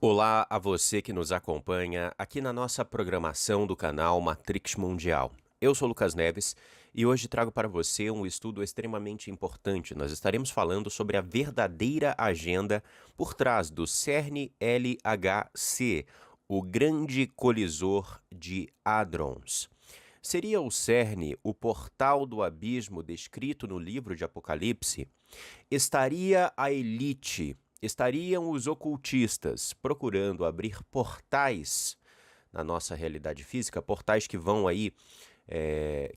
Olá a você que nos acompanha aqui na nossa programação do canal Matrix Mundial. Eu sou Lucas Neves e hoje trago para você um estudo extremamente importante. Nós estaremos falando sobre a verdadeira agenda por trás do CERN-LHC, o Grande Colisor de Hadrons. Seria o CERN o portal do abismo descrito no livro de Apocalipse? Estaria a elite, estariam os ocultistas procurando abrir portais na nossa realidade física, portais que vão aí,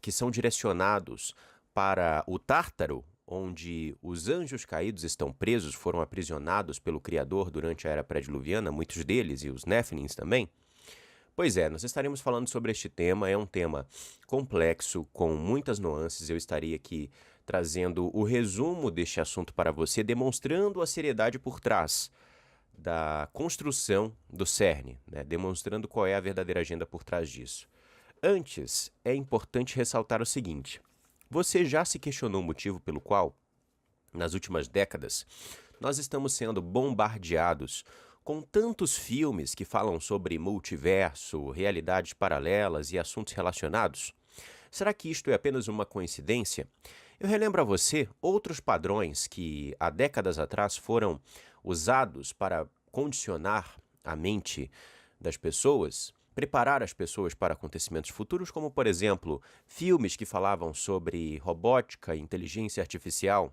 que são direcionados para o Tártaro, onde os anjos caídos estão presos, foram aprisionados pelo Criador durante a Era Pré-Diluviana, muitos deles, e os Néfilins também. Pois é, nós estaremos falando sobre este tema, é um tema complexo, com muitas nuances. Eu estaria aqui trazendo o resumo deste assunto para você, demonstrando a seriedade por trás da construção do CERN, né? Demonstrando qual é a verdadeira agenda por trás disso. Antes, é importante ressaltar o seguinte: você já se questionou o motivo pelo qual, nas últimas décadas, nós estamos sendo bombardeados com tantos filmes que falam sobre multiverso, realidades paralelas e assuntos relacionados? Será que isto é apenas uma coincidência? Eu relembro a você outros padrões que há décadas atrás foram usados para condicionar a mente das pessoas, preparar as pessoas para acontecimentos futuros, como, por exemplo, filmes que falavam sobre robótica e inteligência artificial.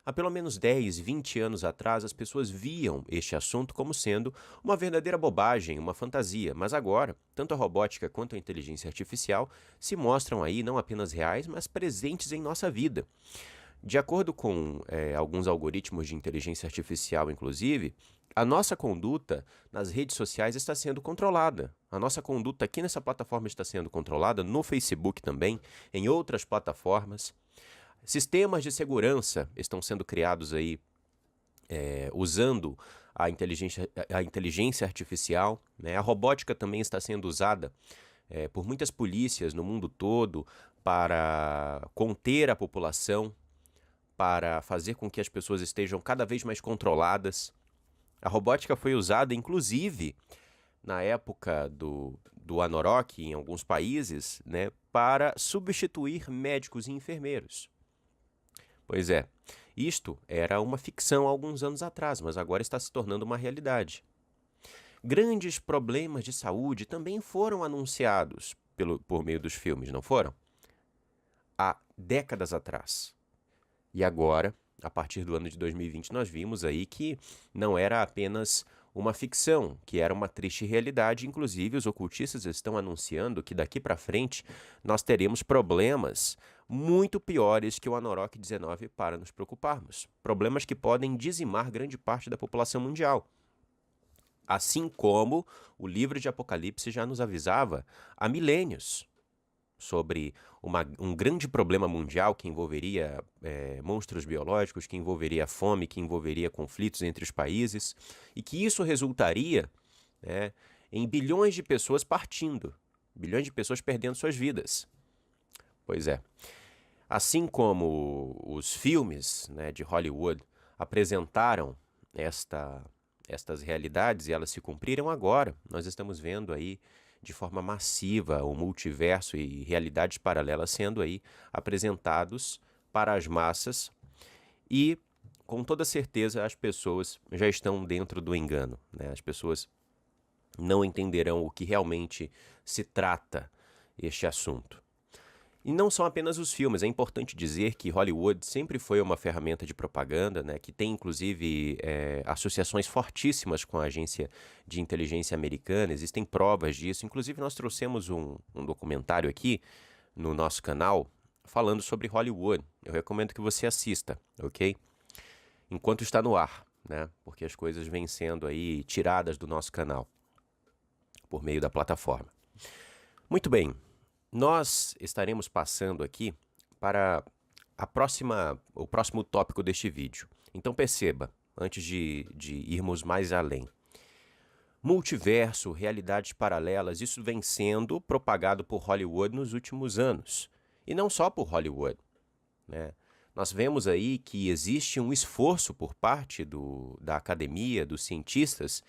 Há pelo menos 10, 20 anos atrás, as pessoas viam este assunto como sendo uma verdadeira bobagem, uma fantasia, mas agora, tanto a robótica quanto a inteligência artificial se mostram aí não apenas reais, mas presentes em nossa vida. De acordo com alguns algoritmos de inteligência artificial, inclusive, a nossa conduta nas redes sociais está sendo controlada. A nossa conduta aqui nessa plataforma está sendo controlada, no Facebook também, em outras plataformas. Sistemas de segurança estão sendo criados aí usando a inteligência artificial, né? A robótica também está sendo usada por muitas polícias no mundo todo para conter a população, para fazer com que as pessoas estejam cada vez mais controladas. A robótica foi usada, inclusive, na época do Anorok, em alguns países, né, para substituir médicos e enfermeiros. Pois é, isto era uma ficção há alguns anos atrás, mas agora está se tornando uma realidade. Grandes problemas de saúde também foram anunciados por meio dos filmes, não foram? Há décadas atrás. E agora, a partir do ano de 2020, nós vimos aí que não era apenas uma ficção, que era uma triste realidade. Inclusive, os ocultistas estão anunciando que daqui para frente nós teremos problemas muito piores que o Anorok 19 para nos preocuparmos. Problemas que podem dizimar grande parte da população mundial. Assim como o livro de Apocalipse já nos avisava há milênios sobre um grande problema mundial que envolveria monstros biológicos, que envolveria fome, que envolveria conflitos entre os países, e que isso resultaria, né, em bilhões de pessoas partindo, bilhões de pessoas perdendo suas vidas. Pois é. Assim como os filmes, né, de Hollywood apresentaram estas realidades e elas se cumpriram agora, nós estamos vendo aí de forma massiva o multiverso e realidades paralelas sendo aí apresentados para as massas e, com toda certeza, as pessoas já estão dentro do engano, né? As pessoas não entenderão o que realmente se trata este assunto. E não são apenas os filmes, é importante dizer que Hollywood sempre foi uma ferramenta de propaganda, né, que tem inclusive associações fortíssimas com a agência de inteligência americana, existem provas disso. Inclusive nós trouxemos um documentário aqui no nosso canal falando sobre Hollywood. Eu recomendo que você assista, ok? Enquanto está no ar, né, porque as coisas vêm sendo aí tiradas do nosso canal por meio da plataforma. Muito bem. Nós estaremos passando aqui para o próximo tópico deste vídeo. Então perceba, antes de irmos mais além. Multiverso, realidades paralelas, isso vem sendo propagado por Hollywood nos últimos anos. E não só por Hollywood, né? Nós vemos aí que existe um esforço por parte da academia, dos cientistas,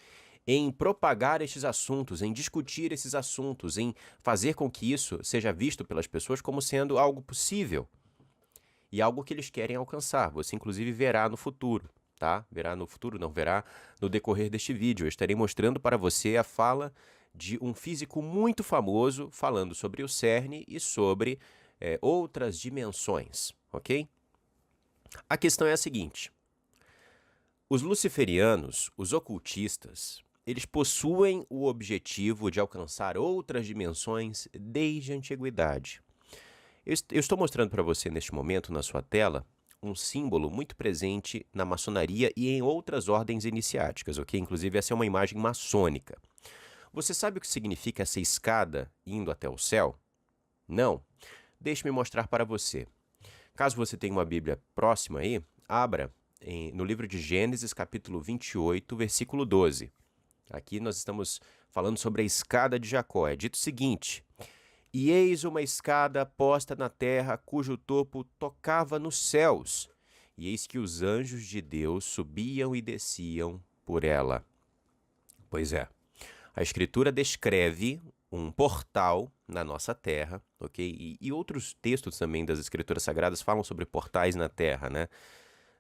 em propagar estes assuntos, em discutir esses assuntos, em fazer com que isso seja visto pelas pessoas como sendo algo possível e algo que eles querem alcançar. Você, inclusive, verá no futuro, tá? Verá no futuro, não, verá no decorrer deste vídeo. Eu estarei mostrando para você a fala de um físico muito famoso falando sobre o CERN e sobre outras dimensões, ok? A questão é a seguinte: os luciferianos, os ocultistas, eles possuem o objetivo de alcançar outras dimensões desde a antiguidade. Eu estou mostrando para você neste momento na sua tela um símbolo muito presente na maçonaria e em outras ordens iniciáticas, ok? Inclusive essa é uma imagem maçônica. Você sabe o que significa essa escada indo até o céu? Não? Deixe-me mostrar para você. Caso você tenha uma Bíblia próxima aí, abra no livro de Gênesis, capítulo 28, versículo 12. Aqui nós estamos falando sobre a escada de Jacó. É dito o seguinte: e eis uma escada posta na terra, cujo topo tocava nos céus, e eis que os anjos de Deus subiam e desciam por ela. Pois é, a Escritura descreve um portal na nossa terra, ok? E outros textos também das Escrituras Sagradas falam sobre portais na terra, né?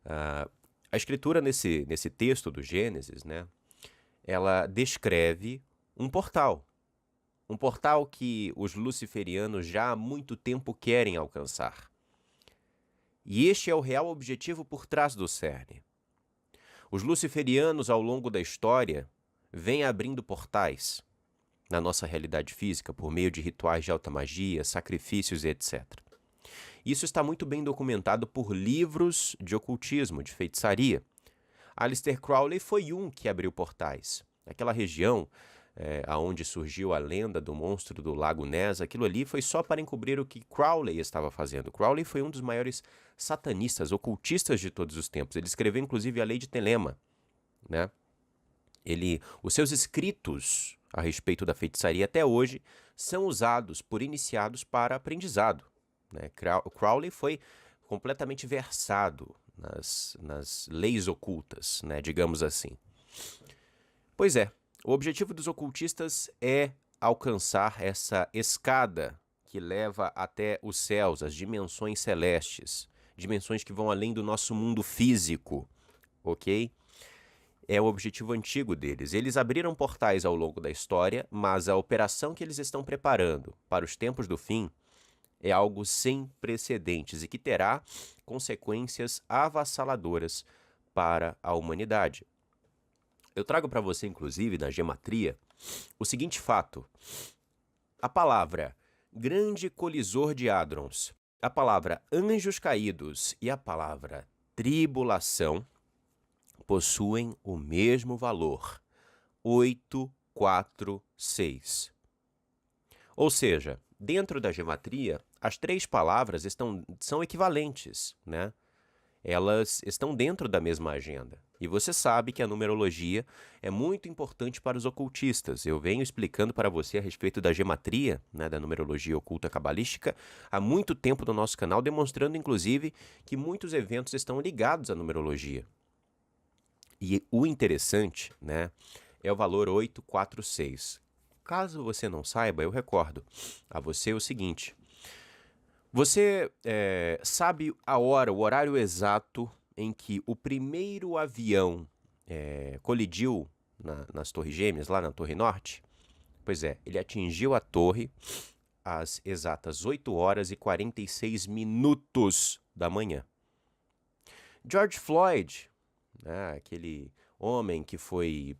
A Escritura nesse texto do Gênesis, né? Ela descreve um portal que os luciferianos já há muito tempo querem alcançar. E este é o real objetivo por trás do CERN. Os luciferianos, ao longo da história, vêm abrindo portais na nossa realidade física por meio de rituais de alta magia, sacrifícios e etc. Isso está muito bem documentado por livros de ocultismo, de feitiçaria. Aleister Crowley foi um que abriu portais. Aquela região aonde surgiu a lenda do monstro do Lago Ness, aquilo ali foi só para encobrir o que Crowley estava fazendo. Crowley foi um dos maiores satanistas, ocultistas de todos os tempos. Ele escreveu inclusive a Lei de Telema, né? Os seus escritos a respeito da feitiçaria até hoje são usados por iniciados para aprendizado, né? Crowley foi completamente versado nas leis ocultas, né, digamos assim. Pois é, o objetivo dos ocultistas é alcançar essa escada que leva até os céus, as dimensões celestes, dimensões que vão além do nosso mundo físico, ok? É o objetivo antigo deles. Eles abriram portais ao longo da história, mas a operação que eles estão preparando para os tempos do fim é algo sem precedentes e que terá consequências avassaladoras para a humanidade. Eu trago para você, inclusive, na gematria, o seguinte fato. A palavra grande colisor de hadrons, a palavra anjos caídos e a palavra tribulação possuem o mesmo valor, 846. Ou seja, dentro da gematria, as três palavras são equivalentes, né? Elas estão dentro da mesma agenda. E você sabe que a numerologia é muito importante para os ocultistas. Eu venho explicando para você a respeito da gematria, né, da numerologia oculta cabalística, há muito tempo no nosso canal, demonstrando inclusive que muitos eventos estão ligados à numerologia. E o interessante, né, é o valor 846. Caso você não saiba, eu recordo a você o seguinte: você sabe a hora, o horário exato em que o primeiro avião colidiu nas Torres Gêmeas, lá na Torre Norte? Pois é, ele atingiu a torre às exatas 8 horas e 46 minutos da manhã. George Floyd, né, aquele homem que foi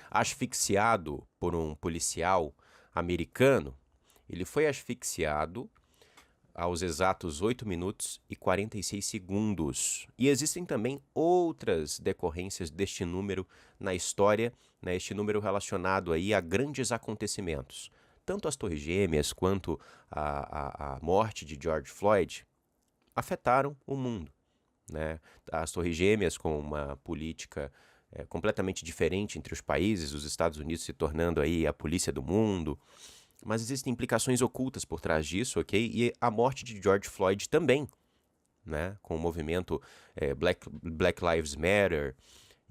asfixiado por um policial americano, ele foi asfixiado aos exatos 8 minutos e 46 segundos. E existem também outras decorrências deste número na história, né, este número relacionado aí a grandes acontecimentos. Tanto as Torres Gêmeas quanto a morte de George Floyd afetaram o mundo, né? As Torres Gêmeas com uma política completamente diferente entre os países, os Estados Unidos se tornando aí a polícia do mundo. Mas existem implicações ocultas por trás disso, ok? E a morte de George Floyd também, né? Com o movimento Black Lives Matter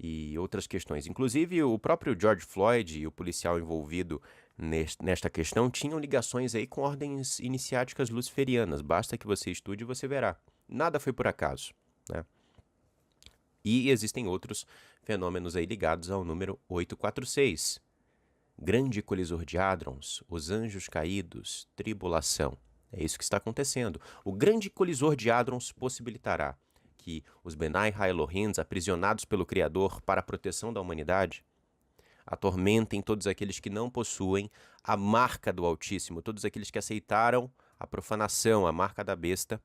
e outras questões. Inclusive, o próprio George Floyd e o policial envolvido nesta questão tinham ligações aí com ordens iniciáticas luciferianas. Basta que você estude e você verá. Nada foi por acaso, né? E existem outros fenômenos aí ligados ao número 846. Grande colisor de hadrons, os anjos caídos, tribulação. É isso que está acontecendo. O grande colisor de hadrons possibilitará que os Benai Ha-Elohim, aprisionados pelo Criador para a proteção da humanidade, atormentem todos aqueles que não possuem a marca do Altíssimo, todos aqueles que aceitaram a profanação, a marca da besta,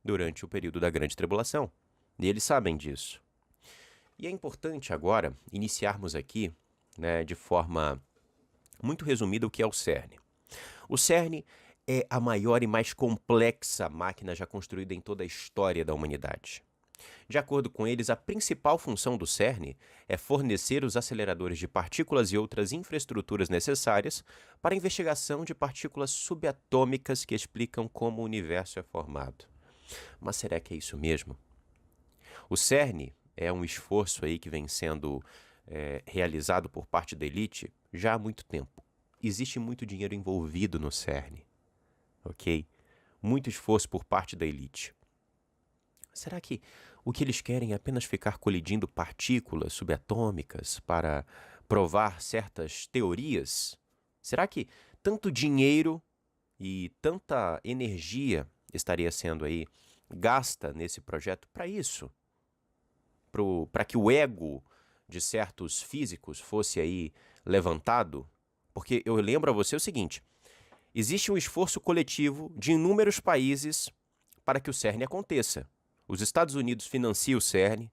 durante o período da grande tribulação. E eles sabem disso. E é importante agora iniciarmos aqui, né, de forma muito resumida, o que é o CERN. O CERN é a maior e mais complexa máquina já construída em toda a história da humanidade. De acordo com eles, a principal função do CERN é fornecer os aceleradores de partículas e outras infraestruturas necessárias para a investigação de partículas subatômicas que explicam como o universo é formado. Mas será que é isso mesmo? O CERN é um esforço aí que vem sendo realizado por parte da elite já há muito tempo. Existe muito dinheiro envolvido no CERN, ok? Muito esforço por parte da elite. Será que o que eles querem é apenas ficar colidindo partículas subatômicas para provar certas teorias? Será que tanto dinheiro e tanta energia estaria sendo aí gasta nesse projeto para isso? Para que o ego de certos físicos fosse aí levantado? Porque eu lembro a você o seguinte, existe um esforço coletivo de inúmeros países para que o CERN aconteça. Os Estados Unidos financiam o CERN,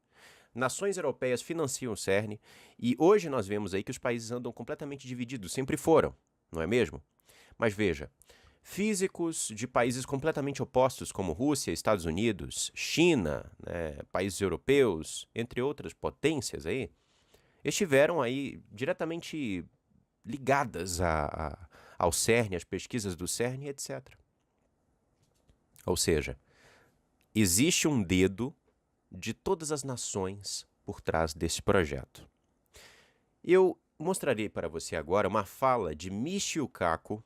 nações europeias financiam o CERN, e hoje nós vemos aí que os países andam completamente divididos, sempre foram, não é mesmo? Mas veja, físicos de países completamente opostos, como Rússia, Estados Unidos, China, né, países europeus, entre outras potências aí, estiveram aí diretamente ligadas ao CERN, às pesquisas do CERN, etc. Ou seja, existe um dedo de todas as nações por trás desse projeto. Eu mostrarei para você agora uma fala de Michio Kaku,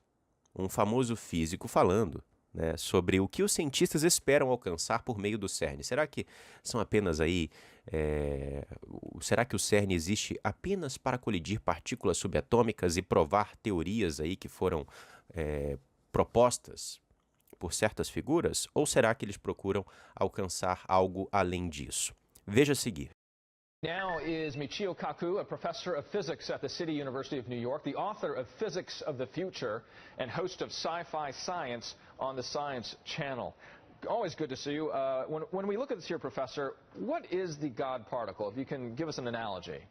um famoso físico, falando, né, sobre o que os cientistas esperam alcançar por meio do CERN. Será que são apenas aí... será que o CERN existe apenas para colidir partículas subatômicas e provar teorias aí que foram propostas por certas figuras? Ou será que eles procuram alcançar algo além disso? Veja a seguir. Now is Michio Kaku, a professor of physics at the City University of New York, the author of Physics of the Future, and host of Sci-Fi Science on the Science Channel. Always good to see you. When we look at this here, Professor, what is the God particle? If you can give us an analogy.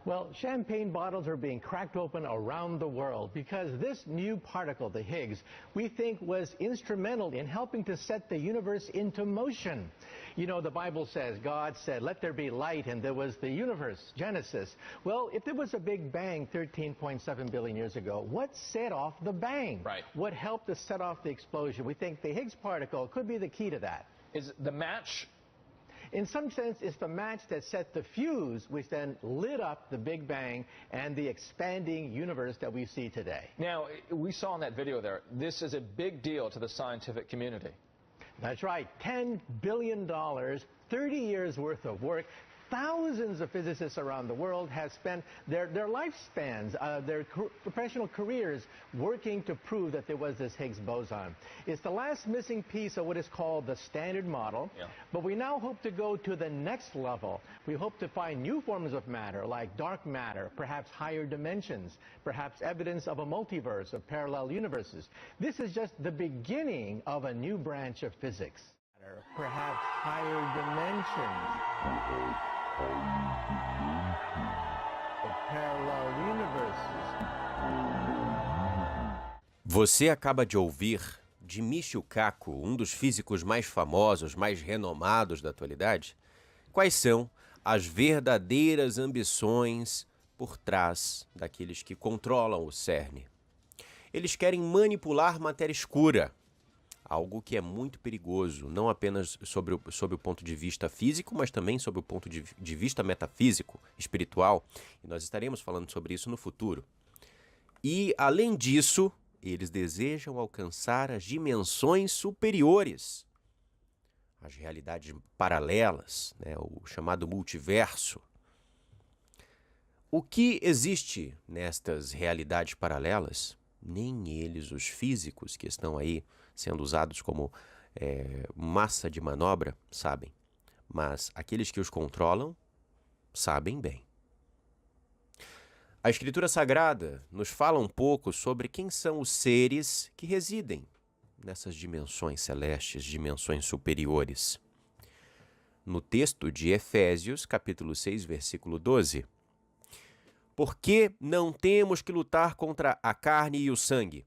Well, champagne bottles are being cracked open around the world because this new particle, the Higgs, we think was instrumental in helping to set the universe into motion. You know, the Bible says, God said, let there be light, and there was the universe, Genesis. Well, if there was a big bang 13.7 billion years ago, what set off the bang? Right. What helped to set off the explosion? We think the Higgs particle could be the key to that. Is the match? In some sense, it's the match that set the fuse, which then lit up the Big Bang and the expanding universe that we see today. Now, we saw in that video there, this is a big deal to the scientific community. That's right, $10 billion, 30 years worth of work. Thousands of physicists around the world have spent their lifespans, their professional careers working to prove that there was this Higgs boson. It's the last missing piece of what is called the Standard Model, but we now hope to go to the next level. We hope to find new forms of matter, like dark matter, perhaps higher dimensions, perhaps evidence of a multiverse, of parallel universes. This is just the beginning of a new branch of physics. Perhaps higher dimensions. Parallel universes. Você acaba de ouvir de Michio Kaku, um dos físicos mais famosos, mais renomados da atualidade, quais são as verdadeiras ambições por trás daqueles que controlam o CERN. Eles querem manipular matéria escura. algo que é muito perigoso, não apenas sob o ponto de vista físico, mas também sob o ponto de vista metafísico, espiritual. E nós estaremos falando sobre isso no futuro. E, além disso, eles desejam alcançar as dimensões superiores, as realidades paralelas, né, o chamado multiverso. O que existe nestas realidades paralelas, nem eles, os físicos que estão aí sendo usados como massa de manobra, sabem. Mas aqueles que os controlam sabem bem. A Escritura Sagrada nos fala um pouco sobre quem são os seres que residem nessas dimensões celestes, dimensões superiores. No texto de Efésios, capítulo 6, versículo 12. Porque não temos que lutar contra a carne e o sangue,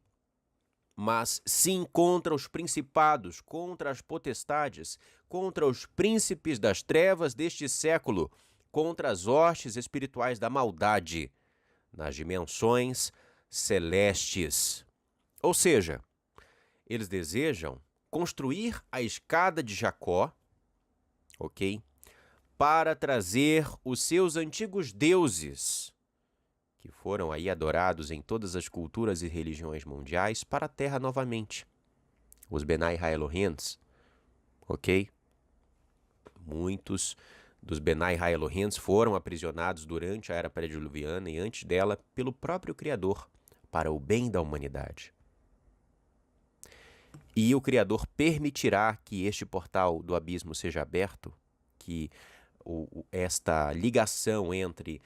mas sim contra os principados, contra as potestades, contra os príncipes das trevas deste século, contra as hostes espirituais da maldade nas dimensões celestes. Ou seja, eles desejam construir a escada de Jacó, ok? Para trazer os seus antigos deuses, que foram aí adorados em todas as culturas e religiões mundiais, para a Terra novamente. Os Benai Ha-Elohims, ok? Muitos dos Benai Ha-Elohims foram aprisionados durante a Era Pré-Diluviana e antes dela pelo próprio Criador, para o bem da humanidade. E o Criador permitirá que este portal do abismo seja aberto, que esta ligação entre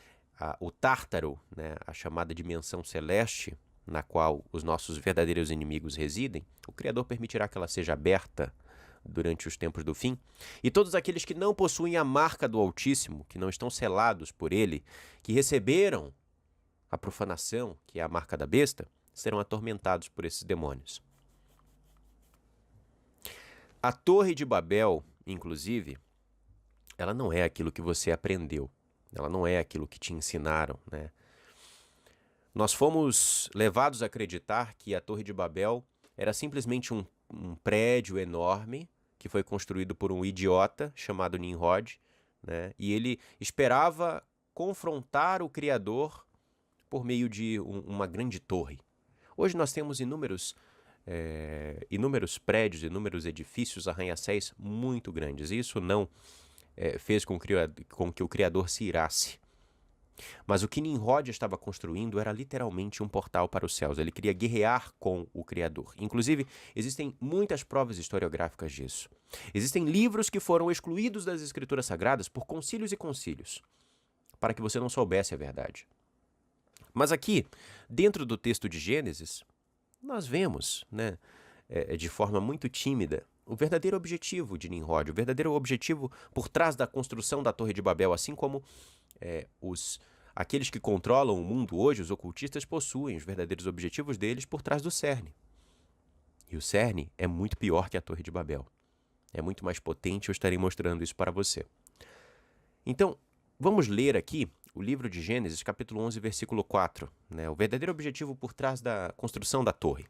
o Tártaro, né, a chamada dimensão celeste, na qual os nossos verdadeiros inimigos residem, o Criador permitirá que ela seja aberta durante os tempos do fim, e todos aqueles que não possuem a marca do Altíssimo, que não estão selados por ele, que receberam a profanação, que é a marca da besta, serão atormentados por esses demônios. A Torre de Babel, inclusive, ela não é aquilo que você aprendeu, ela não é aquilo que te ensinaram, né? Nós fomos levados a acreditar que a Torre de Babel era simplesmente um prédio enorme que foi construído por um idiota chamado Nimrod, né? E ele esperava confrontar o Criador por meio de uma grande torre. Hoje nós temos inúmeros prédios, inúmeros edifícios, arranha-céus muito grandes. Isso não fez com que o Criador se irasse. Mas o que Nimrod estava construindo era literalmente um portal para os céus. Ele queria guerrear com o Criador. Inclusive, existem muitas provas historiográficas disso. Existem livros que foram excluídos das Escrituras Sagradas por concílios e concílios, para que você não soubesse a verdade. Mas aqui, dentro do texto de Gênesis, nós vemos, né, de forma muito tímida, o verdadeiro objetivo de Nimrod, o verdadeiro objetivo por trás da construção da Torre de Babel, assim como aqueles que controlam o mundo hoje, os ocultistas, possuem os verdadeiros objetivos deles por trás do cerne. E o cerne é muito pior que a Torre de Babel. É muito mais potente, eu estarei mostrando isso para você. Então, vamos ler aqui o livro de Gênesis, capítulo 11, versículo 4, né? O verdadeiro objetivo por trás da construção da torre.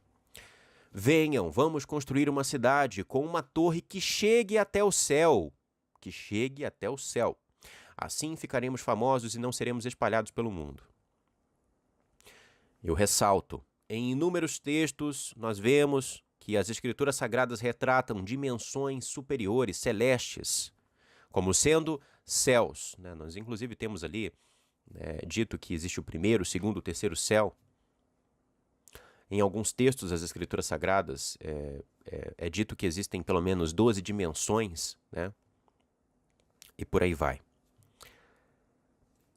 Venham, vamos construir uma cidade com uma torre que chegue até o céu. Que chegue até o céu. Assim ficaremos famosos e não seremos espalhados pelo mundo. Eu ressalto, em inúmeros textos nós vemos que as Escrituras Sagradas retratam dimensões superiores, celestes, como sendo céus, né? Nós inclusive temos ali dito que existe o primeiro, o segundo, o terceiro céu. Em alguns textos das Escrituras Sagradas é dito que existem pelo menos 12 dimensões, né? E por aí vai.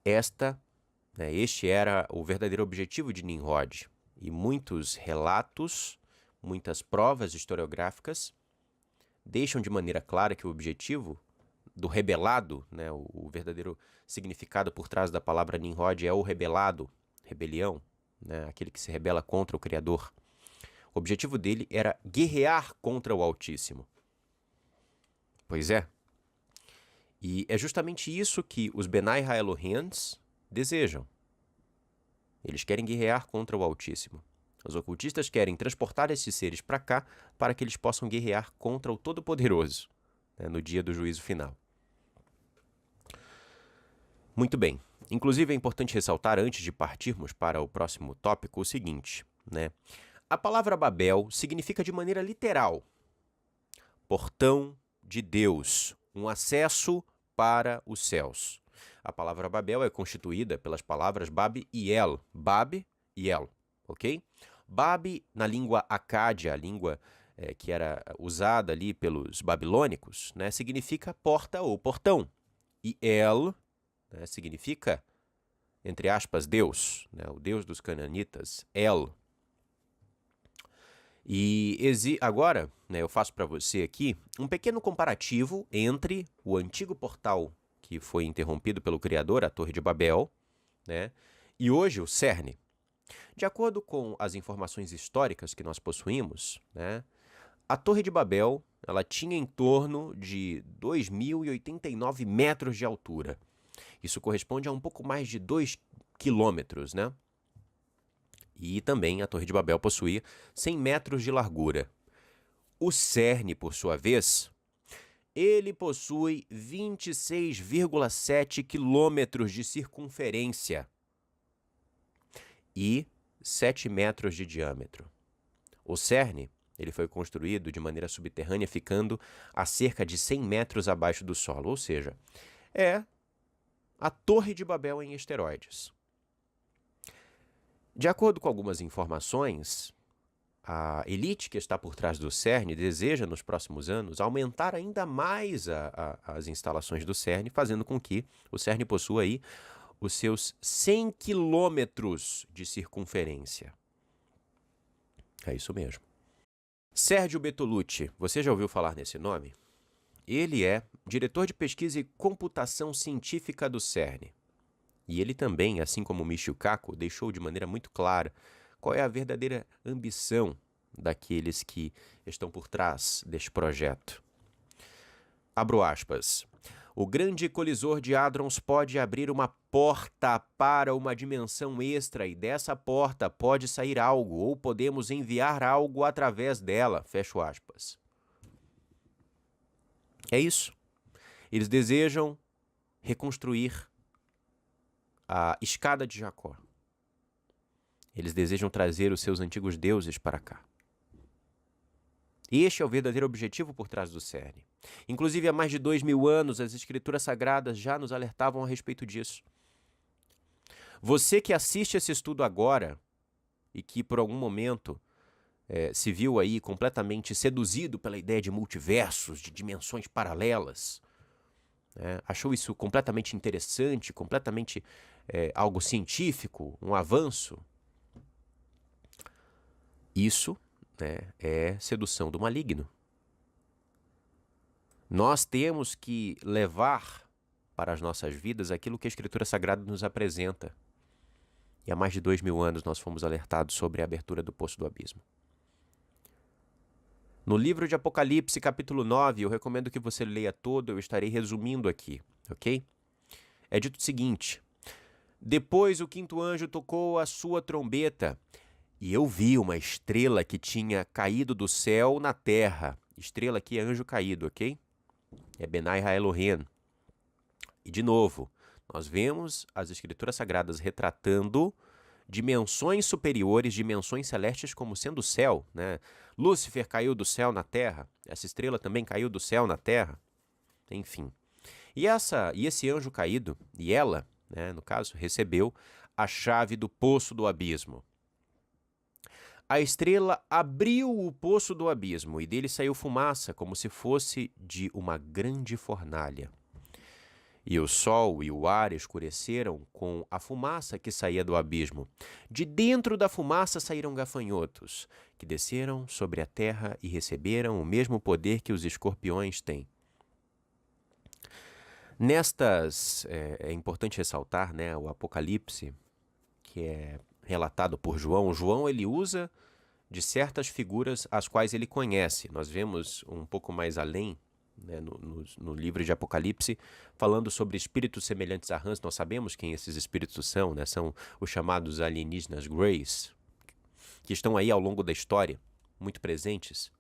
Este era o verdadeiro objetivo de Nimrod. E muitos relatos, muitas provas historiográficas deixam de maneira clara que o objetivo do rebelado, né, o verdadeiro significado por trás da palavra Nimrod é o rebelado, rebelião, né, aquele que se rebela contra o Criador. O objetivo dele era guerrear contra o Altíssimo. Pois é. E é justamente isso que os Benai Ha-Elohims desejam. Eles querem guerrear contra o Altíssimo. Os ocultistas querem transportar esses seres para cá para que eles possam guerrear contra o Todo-Poderoso, né, no dia do juízo final. Muito bem. Inclusive é importante ressaltar, antes de partirmos para o próximo tópico, o seguinte, né? A palavra Babel significa de maneira literal portão de Deus, um acesso para os céus. A palavra Babel é constituída pelas palavras Bab e El. Bab e El, ok? Bab, na língua acádia, a língua que era usada ali pelos babilônicos, né, significa porta ou portão. E El, né, significa, entre aspas, Deus, né, o Deus dos cananitas, El. E agora, né, eu faço para você aqui um pequeno comparativo entre o antigo portal que foi interrompido pelo Criador, a Torre de Babel, né, e hoje o CERN. De acordo com as informações históricas que nós possuímos, né, a Torre de Babel ela tinha em torno de 2.089 metros de altura. Isso corresponde a um pouco mais de 2 quilômetros, né? E também a Torre de Babel possuía 100 metros de largura. O CERN, por sua vez, ele possui 26,7 quilômetros de circunferência e 7 metros de diâmetro. O CERN ele foi construído de maneira subterrânea, ficando a cerca de 100 metros abaixo do solo, ou seja, é a Torre de Babel em esteroides. De acordo com algumas informações, a elite que está por trás do CERN deseja, nos próximos anos, aumentar ainda mais as instalações do CERN, fazendo com que o CERN possua aí os seus 100 quilômetros de circunferência. É isso mesmo. Sérgio Bertolucci, você já ouviu falar nesse nome? Ele é diretor de pesquisa e computação científica do CERN. E ele também, assim como Michio Kaku, deixou de maneira muito clara qual é a verdadeira ambição daqueles que estão por trás deste projeto. Abro aspas. O grande colisor de hadrons pode abrir uma porta para uma dimensão extra e dessa porta pode sair algo ou podemos enviar algo através dela. Fecho aspas. É isso. Eles desejam reconstruir a escada de Jacó. Eles desejam trazer os seus antigos deuses para cá. Este é o verdadeiro objetivo por trás do CERN. Inclusive, há mais de 2.000 anos, as Escrituras Sagradas já nos alertavam a respeito disso. Você que assiste esse estudo agora e que por algum momento se viu aí completamente seduzido pela ideia de multiversos, de dimensões paralelas, achou isso completamente interessante, completamente algo científico, um avanço. Isso, né, é sedução do maligno. Nós temos que levar para as nossas vidas aquilo que a Escritura Sagrada nos apresenta. E há mais de 2.000 anos nós fomos alertados sobre a abertura do poço do abismo. No livro de Apocalipse, capítulo 9, eu recomendo que você leia todo, eu estarei resumindo aqui, ok? É dito o seguinte: depois o quinto anjo tocou a sua trombeta, e eu vi uma estrela que tinha caído do céu na terra. Estrela aqui é anjo caído, ok? É Benai Haelohim. E de novo, nós vemos as Escrituras Sagradas retratando dimensões superiores, dimensões celestes como sendo o céu, né? Lúcifer caiu do céu na terra, essa estrela também caiu do céu na terra, enfim. E esse anjo caído, e ela, né, no caso, recebeu a chave do poço do abismo. A estrela abriu o poço do abismo e dele saiu fumaça, como se fosse de uma grande fornalha. E o sol e o ar escureceram com a fumaça que saía do abismo. De dentro da fumaça saíram gafanhotos, que desceram sobre a terra e receberam o mesmo poder que os escorpiões têm. É importante ressaltar, né, o Apocalipse, que é relatado por João. João ele usa de certas figuras as quais ele conhece. Nós vemos um pouco mais além, né, no livro de Apocalipse, falando sobre espíritos semelhantes a rãs. Nós sabemos quem esses espíritos são, né? São os chamados alienígenas Greys. que estão aí ao longo da história, muito presentes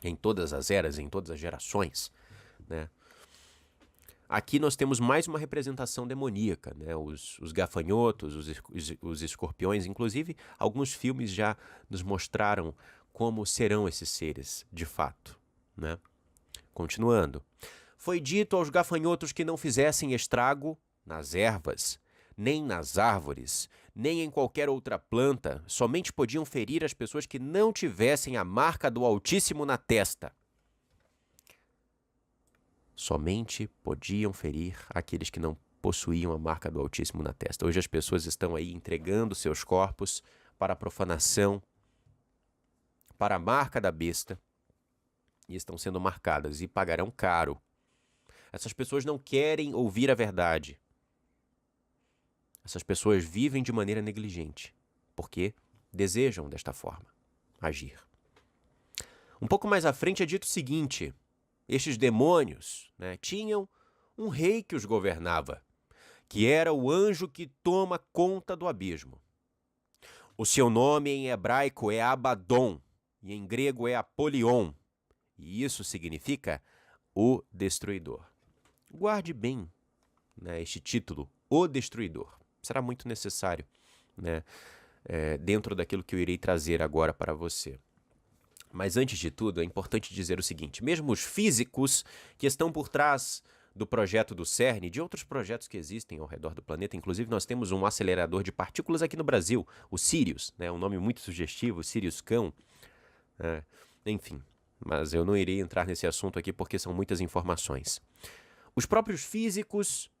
em todas as eras, em todas as gerações, né? Aqui nós temos mais uma representação demoníaca, né? Os gafanhotos, os escorpiões, inclusive alguns filmes já nos mostraram como serão esses seres de fato, né? Continuando. Foi dito aos gafanhotos que não fizessem estrago nas ervas, nem nas árvores, nem em qualquer outra planta, somente podiam ferir as pessoas que não tivessem a marca do Altíssimo na testa. Somente podiam ferir aqueles que não possuíam a marca do Altíssimo na testa. Hoje as pessoas estão aí entregando seus corpos para a profanação, para a marca da besta, e estão sendo marcadas e pagarão caro. Essas pessoas não querem ouvir a verdade. Essas pessoas vivem de maneira negligente, porque desejam desta forma agir. Um pouco mais à frente é dito o seguinte: estes demônios, né, tinham um rei que os governava, que era o anjo que toma conta do abismo. O seu nome em hebraico é Abaddon e em grego é Apolion, e isso significa o destruidor. Guarde bem, né, este título, o destruidor. Será muito necessário, né, dentro daquilo que eu irei trazer agora para você. Mas antes de tudo, é importante dizer o seguinte: mesmo os físicos que estão por trás do projeto do CERN e de outros projetos que existem ao redor do planeta, inclusive nós temos um acelerador de partículas aqui no Brasil, o Sirius, né, um nome muito sugestivo, Sirius Cão, enfim, mas eu não irei entrar nesse assunto aqui porque são muitas informações. Os próprios físicos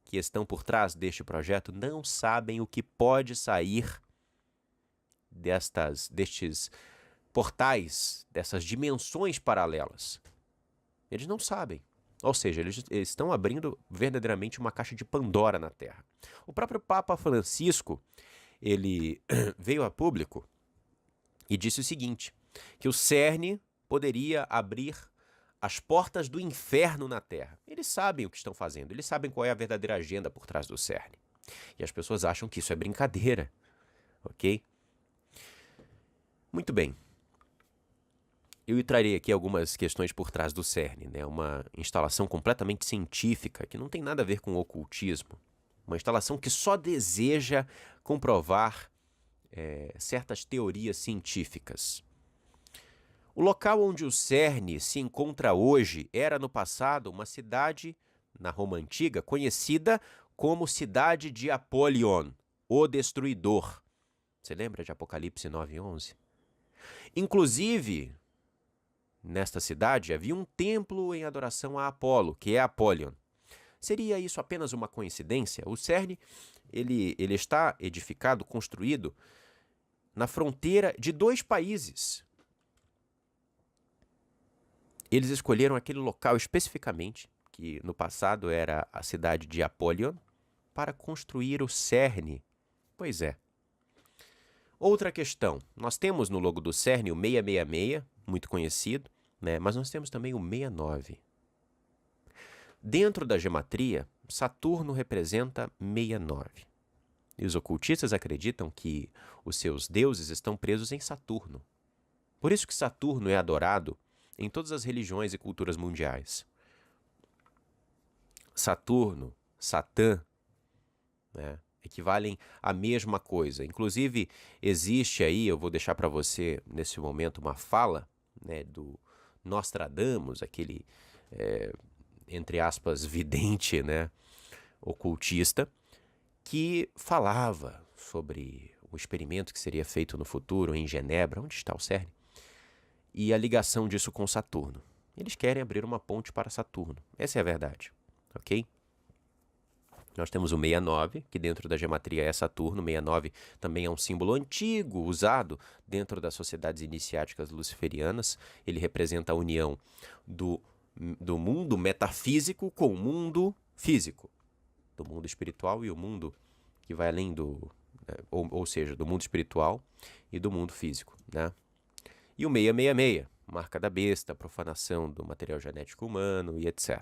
que estão por trás deste projeto não sabem o que pode sair destes portais, dessas dimensões paralelas. Eles não sabem. Ou seja, eles estão abrindo verdadeiramente uma caixa de Pandora na Terra. O próprio Papa Francisco, ele veio a público e disse o seguinte, que o CERN poderia abrir as portas do inferno na Terra. Eles sabem o que estão fazendo, eles sabem qual é a verdadeira agenda por trás do CERN. E as pessoas acham que isso é brincadeira, ok? Muito bem. Eu trarei aqui algumas questões por trás do CERN, né? Uma instalação completamente científica, que não tem nada a ver com o ocultismo. Uma instalação que só deseja comprovar certas teorias científicas. O local onde o CERN se encontra hoje era, no passado, uma cidade, na Roma Antiga, conhecida como Cidade de Apolion, o Destruidor. Você lembra de Apocalipse 9:11? Inclusive, nesta cidade havia um templo em adoração a Apolo, que é Apolion. Seria isso apenas uma coincidência? O CERN ele está edificado, construído, na fronteira de dois países. Eles escolheram aquele local especificamente, que no passado era a cidade de Apolion, para construir o CERN. Pois é. Outra questão, nós temos no logo do CERN o 666, muito conhecido, né? Mas nós temos também o 69. Dentro da gematria, Saturno representa 69. E os ocultistas acreditam que os seus deuses estão presos em Saturno. Por isso que Saturno é adorado em todas as religiões e culturas mundiais. Saturno, Satã, né, equivalem à mesma coisa. Inclusive, existe aí, eu vou deixar para você nesse momento uma fala, né, do Nostradamus, aquele, entre aspas, vidente, né, ocultista, que falava sobre o experimento que seria feito no futuro em Genebra, onde está o CERN, e a ligação disso com Saturno. Eles querem abrir uma ponte para Saturno. Essa é a verdade, ok? Nós temos o 69, que dentro da gematria é Saturno. 69 também é um símbolo antigo, usado dentro das sociedades iniciáticas luciferianas. Ele representa a união do mundo metafísico com o mundo físico. Do mundo espiritual e o mundo que vai além ou seja, do mundo espiritual e do mundo físico, né? E o 666, marca da besta, profanação do material genético humano e etc.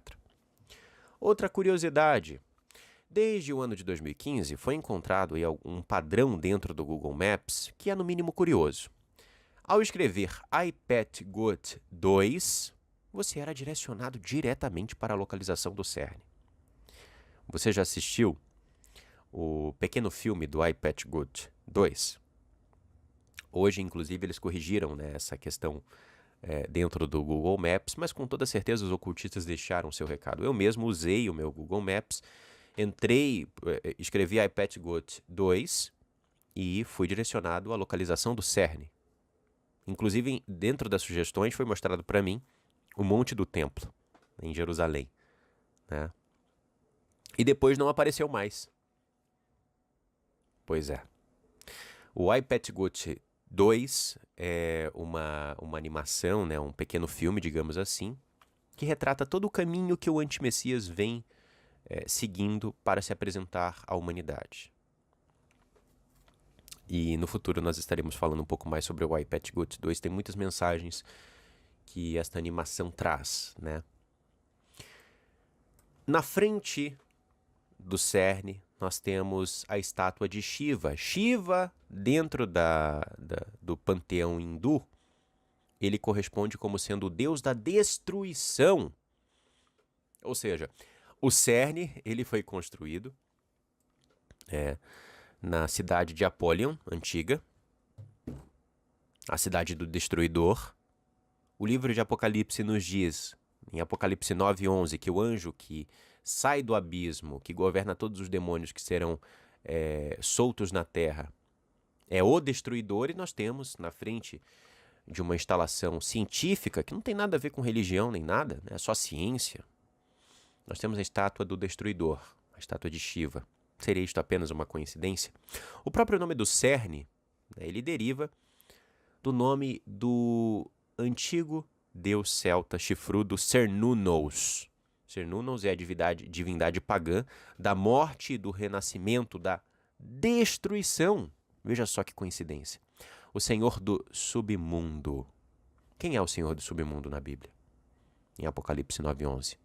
Outra curiosidade, Desde o ano de 2015, foi encontrado aí um padrão dentro do Google Maps que é no mínimo curioso. Ao escrever iPetGoat 2, você era direcionado diretamente para a localização do CERN. Você já assistiu o pequeno filme do iPetGoat 2? Hoje, inclusive, eles corrigiram, né, essa questão dentro do Google Maps, mas com toda certeza os ocultistas deixaram seu recado. Eu mesmo usei o meu Google Maps, entrei, escrevi iPetGoat 2 e fui direcionado à localização do CERN. Inclusive, dentro das sugestões foi mostrado para mim o Monte do Templo, em Jerusalém, né? E depois não apareceu mais. Pois é. O iPetGoat 2 é uma animação, né, um pequeno filme, digamos assim, que retrata todo o caminho que o antimessias vem seguindo para se apresentar à humanidade. E no futuro nós estaremos falando um pouco mais sobre o iPetGoat 2. Tem muitas mensagens que esta animação traz, né? Na frente do CERN, nós temos a estátua de Shiva. Shiva, dentro do panteão hindu, ele corresponde como sendo o deus da destruição. Ou seja, o CERN ele foi construído na cidade de Apollyon, antiga, a cidade do destruidor. O livro de Apocalipse nos diz, em Apocalipse 9:11, que o anjo que sai do abismo, que governa todos os demônios que serão soltos na terra, é o destruidor, e nós temos na frente de uma instalação científica que não tem nada a ver com religião nem nada, né? É só ciência. Nós temos a estátua do destruidor, a estátua de Shiva. Seria isto apenas uma coincidência? O próprio nome do CERN, né, ele deriva do nome do antigo deus celta chifrudo Cernunnos. Cernunnos é a divindade pagã da morte, do renascimento, da destruição. Veja só que coincidência. O senhor do submundo. Quem é o senhor do submundo na Bíblia? Em Apocalipse 9:11.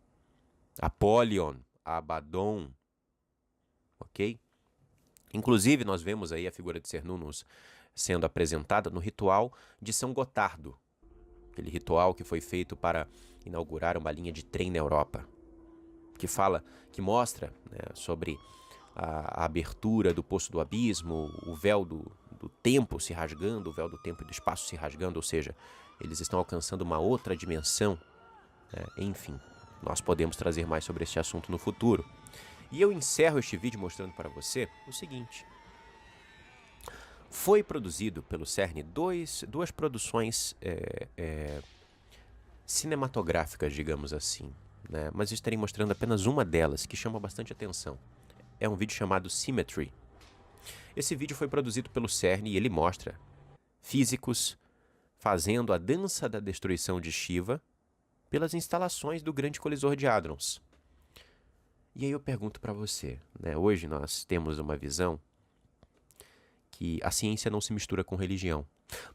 Apollyon, Abaddon, ok? Inclusive, nós vemos aí a figura de Cernunnos sendo apresentada no ritual de São Gotardo, aquele ritual que foi feito para inaugurar uma linha de trem na Europa, que mostra, né, sobre a abertura do poço do abismo, o véu do tempo se rasgando, o véu do tempo e do espaço se rasgando, ou seja, eles estão alcançando uma outra dimensão, né? Enfim, nós podemos trazer mais sobre este assunto no futuro. E eu encerro este vídeo mostrando para você o seguinte. Foi produzido pelo CERN duas produções cinematográficas, digamos assim, né? Mas eu estarei mostrando apenas uma delas, que chama bastante atenção. É um vídeo chamado Symmetry. Esse vídeo foi produzido pelo CERN e ele mostra físicos fazendo a dança da destruição de Shiva pelas instalações do Grande Colisor de Hadrons. E aí eu pergunto para você, né? Hoje nós temos uma visão que a ciência não se mistura com religião.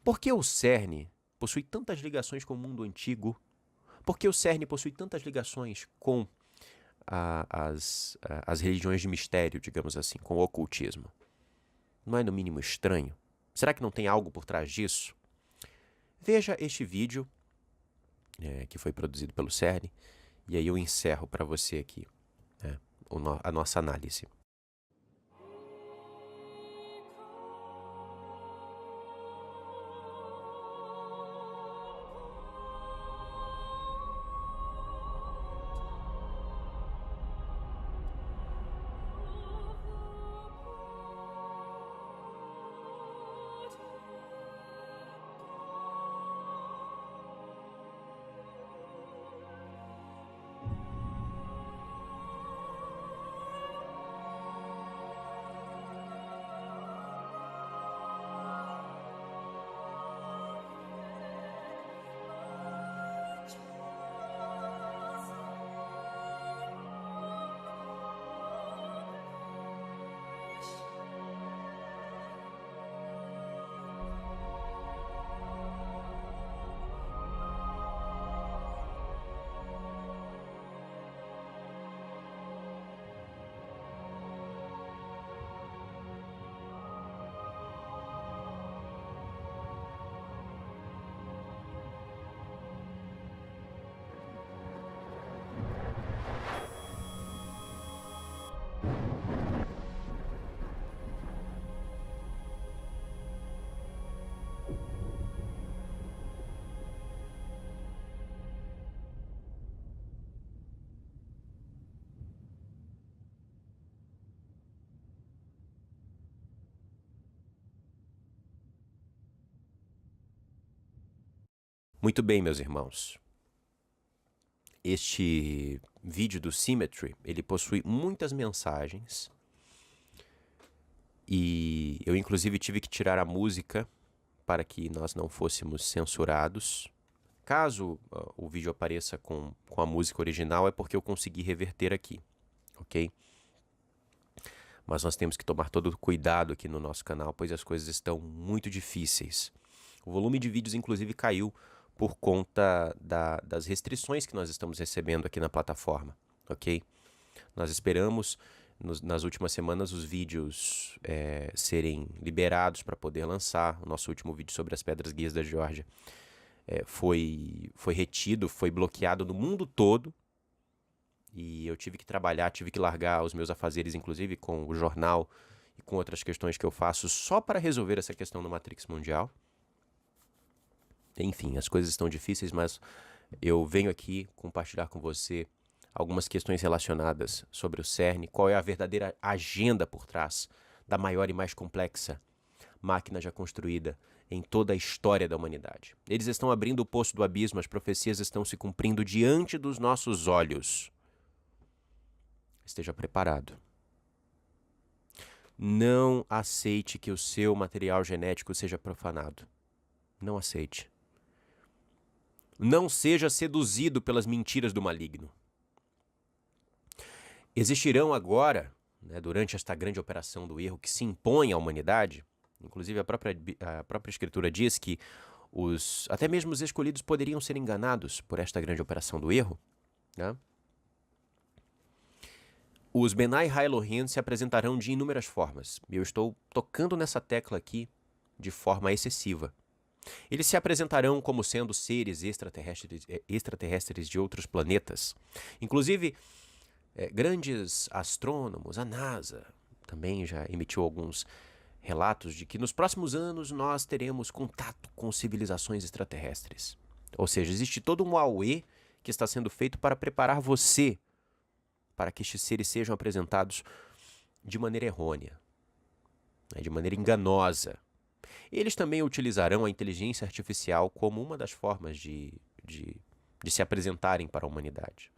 Por que o CERN possui tantas ligações com o mundo antigo? Por que o CERN possui tantas ligações com as religiões de mistério, digamos assim, com o ocultismo? Não é no mínimo estranho? Será que não tem algo por trás disso? Veja este vídeo que foi produzido pelo CERN e aí eu encerro para você aqui, né, a nossa análise. Muito bem, meus irmãos. Este vídeo do Symmetry, ele possui muitas mensagens e eu inclusive tive que tirar a música para que nós não fôssemos censurados. Caso o vídeo apareça com a música original, é porque eu consegui reverter aqui, ok? Mas nós temos que tomar todo o cuidado aqui no nosso canal, pois as coisas estão muito difíceis. O volume de vídeos, inclusive, caiu por conta das restrições que nós estamos recebendo aqui na plataforma, ok? Nós esperamos, nas últimas semanas, os vídeos serem liberados para poder lançar. O nosso último vídeo sobre as Pedras Guias da Geórgia foi retido, foi bloqueado no mundo todo. E eu tive que trabalhar, tive que largar os meus afazeres, inclusive com o jornal e com outras questões que eu faço, só para resolver essa questão do Matrix Mundial. Enfim, as coisas estão difíceis, mas eu venho aqui compartilhar com você algumas questões relacionadas sobre o CERN, qual é a verdadeira agenda por trás da maior e mais complexa máquina já construída em toda a história da humanidade. Eles estão abrindo o poço do abismo, as profecias estão se cumprindo diante dos nossos olhos. Esteja preparado. Não aceite que o seu material genético seja profanado. Não aceite. Não seja seduzido pelas mentiras do maligno. Existirão agora, durante esta grande operação do erro que se impõe à humanidade, inclusive a própria Escritura diz que até mesmo os escolhidos poderiam ser enganados por esta grande operação do erro, né? Os Benai Ha-Elohim se apresentarão de inúmeras formas. Eu estou tocando nessa tecla aqui de forma excessiva. Eles se apresentarão como sendo seres extraterrestres de outros planetas. Inclusive, grandes astrônomos, a NASA, também já emitiu alguns relatos de que nos próximos anos nós teremos contato com civilizações extraterrestres. Ou seja, existe todo um auê que está sendo feito para preparar você para que estes seres sejam apresentados de maneira errônea, de maneira enganosa. Eles também utilizarão a inteligência artificial como uma das formas de se apresentarem para a humanidade.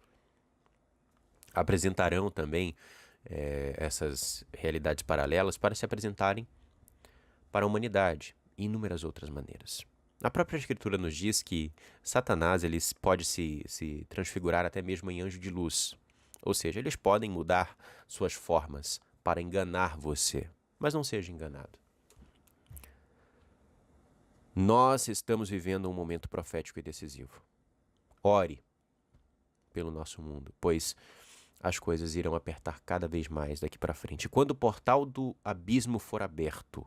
Apresentarão também essas realidades paralelas para se apresentarem para a humanidade, e inúmeras outras maneiras. A própria Escritura nos diz que Satanás pode se transfigurar até mesmo em anjo de luz. Ou seja, eles podem mudar suas formas para enganar você, mas não seja enganado. Nós estamos vivendo um momento profético e decisivo. Ore pelo nosso mundo, pois as coisas irão apertar cada vez mais daqui para frente. Quando o portal do abismo for aberto,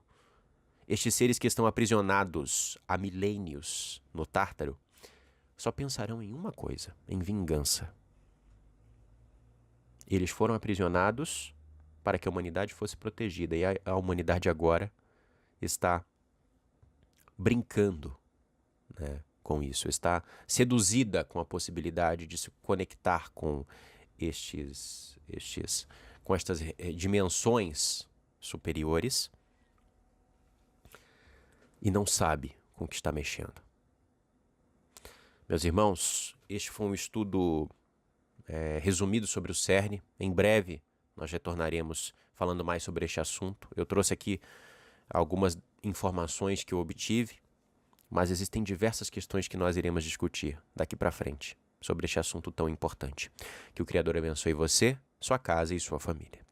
estes seres que estão aprisionados há milênios no Tártaro só pensarão em uma coisa, em vingança. Eles foram aprisionados para que a humanidade fosse protegida, e a humanidade agora está brincando, com isso, está seduzida com a possibilidade de se conectar com com estas dimensões superiores e não sabe com o que está mexendo. Meus irmãos, este foi um estudo resumido sobre o CERN. Em breve nós retornaremos falando mais sobre este assunto. Eu trouxe aqui algumas informações que eu obtive, mas existem diversas questões que nós iremos discutir daqui para frente sobre este assunto tão importante. Que o Criador abençoe você, sua casa e sua família.